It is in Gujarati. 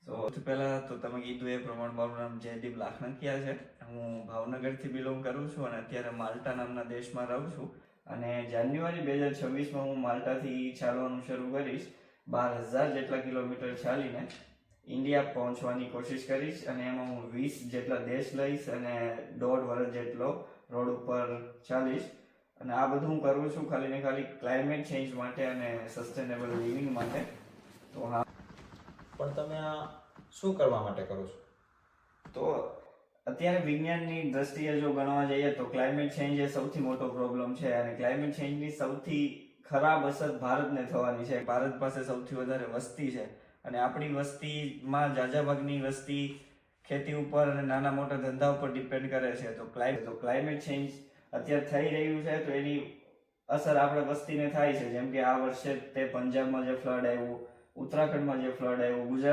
સૌથી પહેલા તો તમે કીધું એ પ્રમાણે મારું નામ જયદીપ લાખણકિયા છે. હું ભાવનગરથી બિલોંગ કરું છું અને અત્યારે માલ્ટા નામના દેશમાં રહું છું. અને જાન્યુઆરી 2026માં હું માલ્ટાથી ચાલવાનું શરૂ કરીશ. 12,000 જેટલા કિલોમીટર ચાલીને ઇન્ડિયા પહોંચવાની કોશિશ કરીશ અને એમાં હું 20 જેટલા દેશ લઈશ અને 1.5 વર્ષ જેટલો રોડ ઉપર ચાલીશ. અને આ બધું હું કરું છું ખાલી ને ખાલી ક્લાઇમેટ ચેન્જ માટે અને સસ્ટેનેબલ લિવિંગ માટે. તો હા, પણ તમે આ શું કરવા માટે કરો છો? તો અત્યારે વિજ્ઞાનની દ્રષ્ટિએ જો ગણવા જઈએ તો ક્લાઇમેટ ચેન્જ એ સૌથી મોટો પ્રોબ્લેમ છે અને ક્લાઇમેટ ચેન્જની સૌથી ખરાબ અસર ભારતને થવાની છે. ભારત પાસે સૌથી વધારે વસ્તી છે અને આપણી વસ્તીમાં ઝાઝા ભાગની વસ્તી ખેતી ઉપર અને નાના મોટા ધંધા ઉપર ડિપેન્ડ કરે છે. તો ક્લાઇમેટ ચેન્જ અત્યારે થઈ રહ્યું છે તો એની અસર આપણે વસ્તીને થાય છે. જેમ કે આ વર્ષે તે પંજાબમાં જે ફ્લડ આવ્યું, ઉત્તરાખંડમાં જે ફ્લડ આવ્યું, ગુજરાત